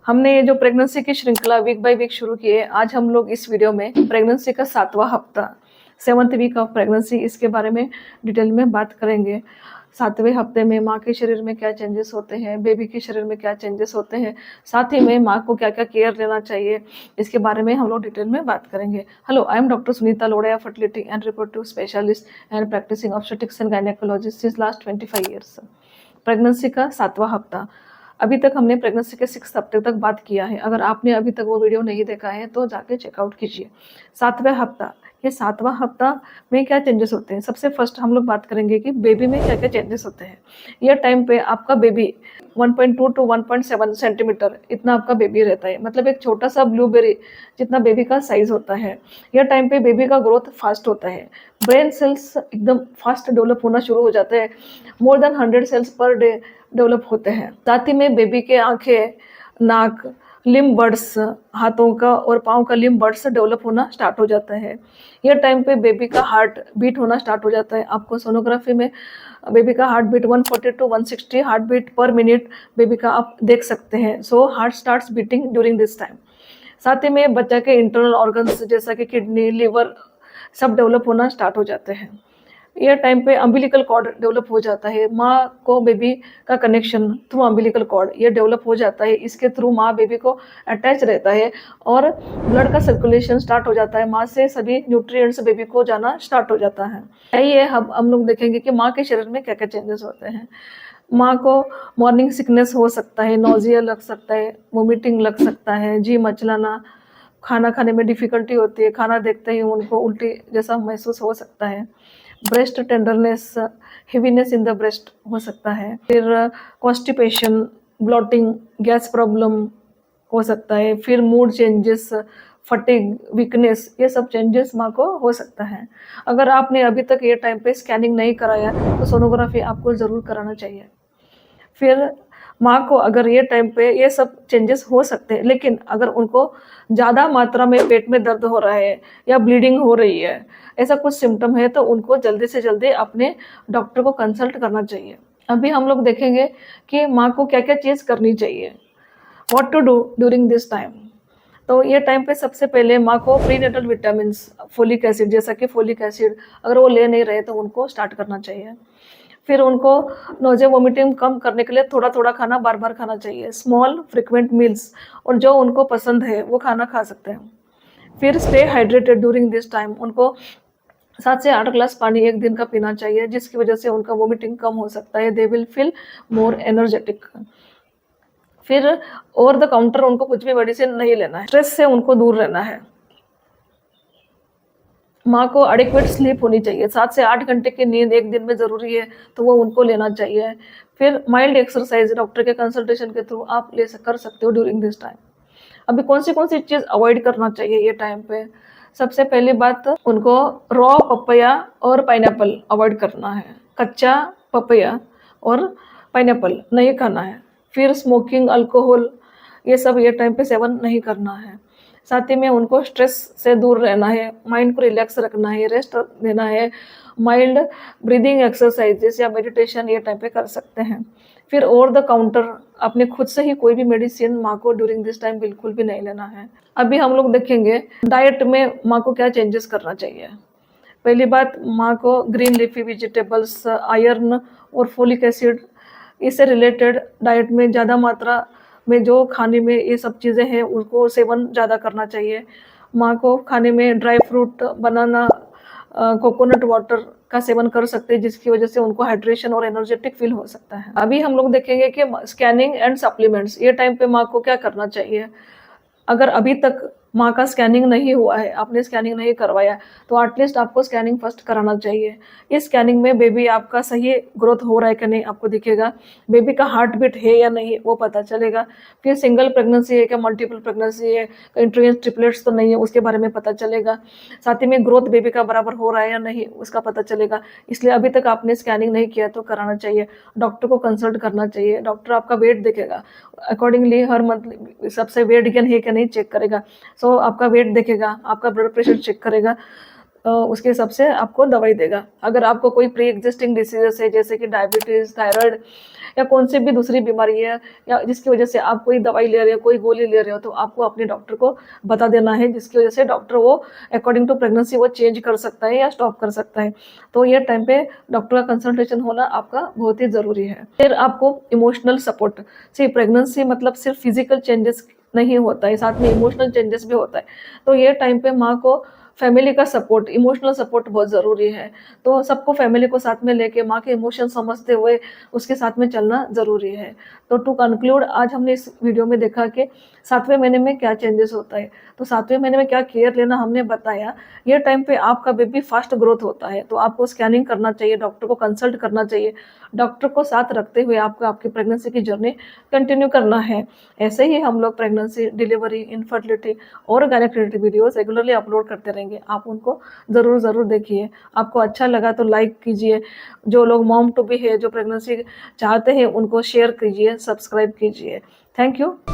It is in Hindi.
हमने ये जो प्रेगनेंसी की श्रृंखला वीक बाय वीक शुरू की है, आज हम लोग इस वीडियो में प्रेगनेंसी का 7वां हफ्ता 7th वीक ऑफ प्रेगनेंसी इसके बारे में डिटेल में बात करेंगे। 7वें हफ्ते में माँ के शरीर में क्या चेंजेस होते हैं, बेबी के शरीर में क्या चेंजेस होते हैं, साथ ही में माँ को क्या क्या केयर लेना चाहिए, इसके बारे में हम लोग डिटेल में बात करेंगे। Hello, I am doctor Sunita Lodhaya, fertility and reproductive specialist and practising obstetrics and gynaecologist since last 25 years. Pregnancy का 7वां हफ्ता, अभी तक हमने प्रेगनेंसी के 6 हफ्ते तक बात किया है। अगर आपने अभी तक वो वीडियो नहीं देखा है तो जाके चेकआउट कीजिए। 7वां हफ्ता, ये 7वां हफ्ता में क्या चेंजेस होते हैं। सबसे फर्स्ट हम लोग बात करेंगे कि बेबी में क्या क्या चेंजेस होते हैं। ये टाइम पे आपका बेबी 1.2 to 1.7 सेंटीमीटर इतना आपका बेबी रहता है, मतलब एक छोटा सा ब्लूबेरी जितना बेबी का साइज होता है। यह टाइम पे बेबी का ग्रोथ फास्ट होता है, ब्रेन सेल्स एकदम फास्ट डेवलप होना शुरू हो जाते हैं, more than 100 cells per day develop होते हैं। साथ ही में बेबी के आंखें, नाक, लिम्ब बर्ड्स, हाथों का और पाँव का लिम्ब बर्ड्स डेवलप होना स्टार्ट हो जाता है। यह टाइम पे बेबी का हार्ट बीट होना स्टार्ट हो जाता है। आपको सोनोग्राफी में बेबी का heart beat 140 to 160 heart beat per minute baby का आप देख सकते हैं। So heart starts beating during this time. साथ ही में बच्चा के इंटरनल ऑर्गन्स जैसा कि किडनी, लिवर सब डेवलप होना स्टार्ट हो जाते हैं। यह टाइम पे अम्बिलिकल कॉर्ड डेवलप हो जाता है। माँ को बेबी का कनेक्शन थ्रू अम्बिलिकल कॉर्ड ये डेवलप हो जाता है। इसके थ्रू माँ बेबी को अटैच रहता है और ब्लड का सर्कुलेशन स्टार्ट हो जाता है। माँ से सभी न्यूट्रिएंट्स बेबी को जाना स्टार्ट हो जाता है। यही है, हम लोग देखेंगे कि माँ के शरीर में क्या क्या चेंजेस होते हैं। माँ को मॉर्निंग सिकनेस हो सकता है, नोजिया लग सकता है, वोमिटिंग लग सकता है, जी मचलाना, खाना खाने में डिफ़िकल्टी होती है, खाना देखते ही उनको उल्टी जैसा महसूस हो सकता है, breast tenderness, heaviness in the breast हो सकता है, फिर कॉन्स्टिपेशन, ब्लॉटिंग, गैस प्रॉब्लम हो सकता है, फिर मूड चेंजेस, फटीग, वीकनेस, ये सब चेंजेस माँ को हो सकता है। अगर आपने अभी तक ये टाइम पे स्कैनिंग नहीं कराया तो सोनोग्राफी आपको ज़रूर कराना चाहिए। फिर माँ को अगर ये टाइम पे ये सब चेंजेस हो सकते हैं, लेकिन अगर उनको ज़्यादा मात्रा में पेट में दर्द हो रहा है या ब्लीडिंग हो रही है, ऐसा कुछ सिम्टम है, तो उनको जल्दी से जल्दी अपने डॉक्टर को कंसल्ट करना चाहिए। अभी हम लोग देखेंगे कि माँ को क्या क्या चीज़ करनी चाहिए, what to do during this time. तो ये टाइम पे सबसे पहले माँ को प्रीनेटल विटामिन्स, फोलिक एसिड, जैसा कि फोलिक एसिड अगर वो ले नहीं रहे तो उनको स्टार्ट करना चाहिए। फिर उनको नोज़िया वोमिटिंग कम करने के लिए थोड़ा थोड़ा खाना बार बार खाना चाहिए, स्मॉल फ्रिक्वेंट मील्स, और जो उनको पसंद है वो खाना खा सकते हैं। फिर stay hydrated during this time, उनको 7 से 8 ग्लास पानी एक दिन का पीना चाहिए, जिसकी वजह से उनका वोमिटिंग कम हो सकता है, they will feel more energetic. फिर ओवर द काउंटर उनको कुछ भी मेडिसिन नहीं लेना है, स्ट्रेस से उनको दूर रहना है। माँ को एडिक्वेट स्लीप होनी चाहिए, 7 से 8 घंटे की नींद एक दिन में ज़रूरी है, तो वो उनको लेना चाहिए। फिर माइल्ड एक्सरसाइज डॉक्टर के कंसल्टेशन के थ्रू आप कर सकते हो ड्यूरिंग दिस टाइम। अभी कौन सी चीज़ अवॉइड करना चाहिए ये टाइम पे। सबसे पहली बात, उनको रॉ पपैया और पाइनएप्पल अवॉइड करना है, कच्चा पपैया और पाइनएप्पल नहीं खाना है। फिर स्मोकिंग, अल्कोहल, ये सब ये टाइम पे सेवन नहीं करना है। साथ ही में उनको स्ट्रेस से दूर रहना है, माइंड को रिलैक्स रखना है, रेस्ट देना है, माइल्ड ब्रीदिंग एक्सरसाइजेस या मेडिटेशन ये टाइम पे कर सकते हैं। फिर ओवर द काउंटर अपने खुद से ही कोई भी मेडिसिन माँ को ड्यूरिंग दिस टाइम बिल्कुल भी नहीं लेना है। अभी हम लोग देखेंगे डाइट में माँ को क्या चेंजेस करना चाहिए। पहली बात, माँ को ग्रीन लीफी वेजिटेबल्स, आयरन और फोलिक एसिड इससे रिलेटेड डाइट में ज़्यादा मात्रा में जो खाने में ये सब चीज़ें हैं उसको सेवन ज़्यादा करना चाहिए। माँ को खाने में ड्राई फ्रूट, बनाना, कोकोनट वाटर का सेवन कर सकते हैं, जिसकी वजह से उनको हाइड्रेशन और एनर्जेटिक फील हो सकता है। अभी हम लोग देखेंगे कि स्कैनिंग एंड सप्लीमेंट्स, ये टाइम पे माँ को क्या करना चाहिए। अगर अभी तक माँ का स्कैनिंग नहीं हुआ है, आपने स्कैनिंग नहीं करवाया, तो एटलीस्ट आपको स्कैनिंग फर्स्ट कराना चाहिए। इस स्कैनिंग में बेबी आपका सही ग्रोथ हो रहा है कि नहीं आपको दिखेगा, बेबी का हार्ट बीट है या नहीं वो पता चलेगा। फिर सिंगल प्रेगनेंसी है क्या, मल्टीपल प्रेगनेंसी है, कहीं ट्रिपलेट्स तो नहीं है, उसके बारे में पता चलेगा। साथ ही में ग्रोथ बेबी का बराबर हो रहा है या नहीं उसका पता चलेगा। इसलिए अभी तक आपने स्कैनिंग नहीं किया तो कराना चाहिए, डॉक्टर को कंसल्ट करना चाहिए। डॉक्टर आपका वेट देखेगा, अकॉर्डिंगली हर मंथ सबसे वेट गेन है कि नहीं चेक करेगा। सो आपका वेट देखेगा, आपका ब्लड प्रेशर चेक करेगा, उसके हिसाब से आपको दवाई देगा। अगर आपको कोई प्री एग्जिस्टिंग डिसीजेस है जैसे कि डायबिटीज़, थायराइड या कौन सी भी दूसरी बीमारी है या जिसकी वजह से आप कोई दवाई ले रहे हो, कोई गोली ले रहे हो, तो आपको अपने डॉक्टर को बता देना है, जिसकी वजह से डॉक्टर वो अकॉर्डिंग टू प्रेगनेंसी वो चेंज कर सकता है या स्टॉप कर सकता है। तो ये टाइम पे डॉक्टर का कंसल्टेशन होना आपका बहुत ही ज़रूरी है। फिर आपको इमोशनल सपोर्ट, सी प्रेगनेंसी मतलब सिर्फ फिजिकल चेंजेस नहीं होता है, साथ में इमोशनल चेंजेस भी होता है। तो ये टाइम पे माँ को फैमिली का सपोर्ट, इमोशनल सपोर्ट बहुत ज़रूरी है। तो सबको फैमिली को साथ में लेके माँ के इमोशन समझते हुए उसके साथ में चलना ज़रूरी है। तो टू कंक्लूड, आज हमने इस वीडियो में देखा कि 7वें महीने में क्या चेंजेस होता है, तो 7वें महीने में क्या केयर लेना हमने बताया। ये टाइम पे आपका बेबी फास्ट ग्रोथ होता है, तो आपको स्कैनिंग करना चाहिए, डॉक्टर को कंसल्ट करना चाहिए, डॉक्टर को साथ रखते हुए आपको आपकी प्रेगनेंसी की जर्नी कंटिन्यू करना है। ऐसे ही हम लोग प्रेगनेंसी, डिलीवरी, इनफर्टिलिटी और gynaec related videos regularly upload करते रहेंगे। आप उनको ज़रूर देखिए। आपको अच्छा लगा तो लाइक कीजिए। जो लोग मॉम टू बी है, जो प्रेगनेंसी चाहते हैं, उनको शेयर कीजिए, सब्सक्राइब कीजिए। Thank you.